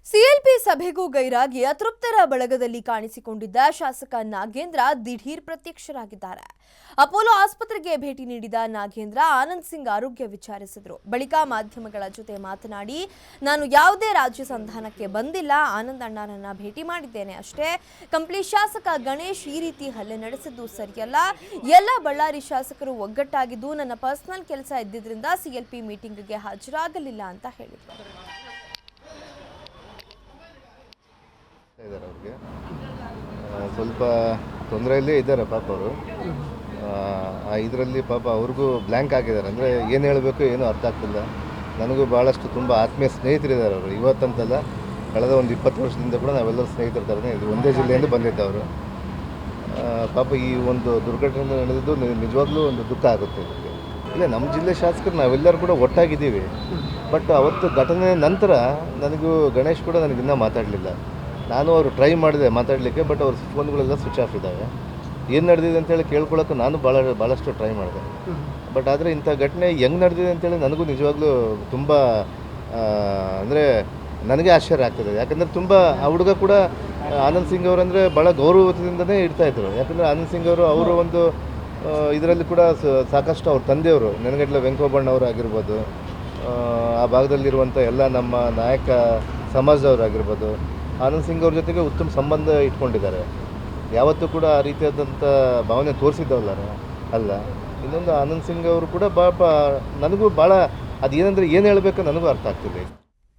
CLP ಸಭೆಗೂ ಗೈರಾಗಿ ಅತೃಪ್ತರ ಬಳಗದಲ್ಲಿ ಕಾಣಿಸಿಕೊಂಡಿದ್ದ ಶಾಸಕ ನಾಗೇಂದ್ರ ದಿಢೀರ್ ಪ್ರತ್ಯಕ್ಷರಾಗಿದ್ದಾರೆ. Apollo ಆಸ್ಪತ್ರೆಗೆ ಭೇಟಿ ನೀಡಿದ ನಾಗೇಂದ್ರ ಆನಂದ್ ಸಿಂಗ್ ಆರೋಗ್ಯ ವಿಚಾರಿಸಿದರು. ಬಳಿಕ ಮಾಧ್ಯಮಗಳ ಜೊತೆ ಮಾತನಾಡಿ, ನಾನು ಯಾವುದೇ ರಾಜ್ಯ ಸಂಧಾನಕ್ಕೆ ಬಂದಿಲ್ಲ, ಆನಂದ್ ಅಣ್ಣನನ್ನ ಭೇಟಿ ಮಾಡಿದ್ದೇನೆ ಅಷ್ಟೇ. ಕಂಪ್ಲಿ ಶಾಸಕ ಗಣೇಶ್ ಈ ರೀತಿ ಹಲ್ಲೆ ನಡೆಸಿದ್ದು ಸರಿಯಲ್ಲ. ಎಲ್ಲ ಬಳ್ಳಾರಿ ಶಾಸಕರು ಒಗ್ಗಟ್ಟಾಗಿದ್ದು ನನ್ನ ಪರ್ಸನಲ್ ಕೆಲಸ ಇದ್ದಿದ್ರಿಂದ ಸಿಎಲ್ಪಿ ಮೀಟಿಂಗ್ಗೆ ಹಾಜರಾಗಲಿಲ್ಲ ಅಂತ ಹೇಳಿದರು. ಅವ್ರಿಗೆ ಸ್ವಲ್ಪ ತೊಂದರೆಯಲ್ಲೇ ಇದ್ದಾರೆ ಪಾಪ ಅವರು. ಇದರಲ್ಲಿ ಪಾಪ ಅವ್ರಿಗೂ ಬ್ಲ್ಯಾಂಕ್ ಆಗಿದ್ದಾರೆ. ಅಂದರೆ ಏನು ಹೇಳಬೇಕು ಏನೂ ಅರ್ಥ ಆಗ್ತಿಲ್ಲ. ನನಗೂ ಭಾಳಷ್ಟು ತುಂಬ ಆತ್ಮೀಯ ಸ್ನೇಹಿತರಿದ್ದಾರೆ ಅವರು. ಇವತ್ತಂತಲ್ಲ, ಕಳೆದ ಒಂದು 20 ವರ್ಷದಿಂದ ಕೂಡ ನಾವೆಲ್ಲರೂ ಸ್ನೇಹಿತರ ಥರನೇ ಇದು ಒಂದೇ ಜಿಲ್ಲೆಯಿಂದ ಬಂದಿದ್ದವರು. ಪಾಪ ಈ ಒಂದು ದುರ್ಘಟನೆ ನಡೆದಿದ್ದು ನಿಜವಾಗ್ಲೂ ಒಂದು ದುಃಖ ಆಗುತ್ತೆ. ಇದಕ್ಕೆ ಇಲ್ಲ, ನಮ್ಮ ಜಿಲ್ಲೆ ಶಾಸಕರು ನಾವೆಲ್ಲರೂ ಕೂಡ ಒಟ್ಟಾಗಿದ್ದೀವಿ. ಬಟ್ ಅವತ್ತು ಘಟನೆ ನಂತರ ನನಗೂ ಗಣೇಶ್ ಕೂಡ ನನಗಿನ್ನೂ ಮಾತಾಡಲಿಲ್ಲ. ನಾನು ಅವರು ಟ್ರೈ ಮಾಡಿದೆ ಮಾತಾಡಲಿಕ್ಕೆ, ಬಟ್ ಅವ್ರ ಫೋನ್ಗಳೆಲ್ಲ ಸ್ವಿಚ್ ಆಫ್ ಇದ್ದಾವೆ. ಏನು ನಡೆದಿದೆ ಅಂತೇಳಿ ಕೇಳ್ಕೊಳ್ಳೋಕೆ ನಾನು ಭಾಳಷ್ಟು ಟ್ರೈ ಮಾಡಿದೆ. ಬಟ್ ಆದರೆ ಇಂಥ ಘಟನೆ ಹೆಂಗೆ ನಡೆದಿದೆ ಅಂತೇಳಿ ನನಗೂ ನಿಜವಾಗ್ಲೂ ತುಂಬ ಅಂದರೆ ನನಗೆ ಆಶ್ಚರ್ಯ ಆಗ್ತದೆ. ಯಾಕಂದರೆ ತುಂಬ ಆ ಹುಡುಗ ಕೂಡ ಆನಂದ್ ಸಿಂಗ್ ಅವರಂದರೆ ಭಾಳ ಗೌರವದಿಂದನೇ ಇರ್ತಾಯಿದ್ರು. ಯಾಕಂದರೆ ಆನಂದ್ ಸಿಂಗ್ ಅವರು ಒಂದು ಇದರಲ್ಲಿ ಕೂಡ ಸಾಕಷ್ಟು ಅವ್ರ ತಂದೆಯವರು ನೆನಗಟ್ಲೆ ವೆಂಕೋಬಣ್ಣವರು ಆಗಿರ್ಬೋದು, ಆ ಭಾಗದಲ್ಲಿರುವಂಥ ಎಲ್ಲ ನಮ್ಮ ನಾಯಕ ಸಮಾಜದವರಾಗಿರ್ಬೋದು, ಆನಂದ್ ಸಿಂಗ್ ಅವ್ರ ಜೊತೆಗೆ ಉತ್ತಮ ಸಂಬಂಧ ಇಟ್ಕೊಂಡಿದ್ದಾರೆ. ಯಾವತ್ತೂ ಕೂಡ ಆ ರೀತಿಯಾದಂಥ ಭಾವನೆ ತೋರಿಸಿದ್ದವಲ್ಲ ಅಲ್ಲ. ಇನ್ನೊಂದು ಆನಂದ್ ಸಿಂಗ್ ಅವರು ಕೂಡ ನನಗೂ ಭಾಳ ಅದೇನೆಂದರೆ ಏನು ಹೇಳಬೇಕು ನನಗೂ ಅರ್ಥ ಆಗ್ತಿದೆ.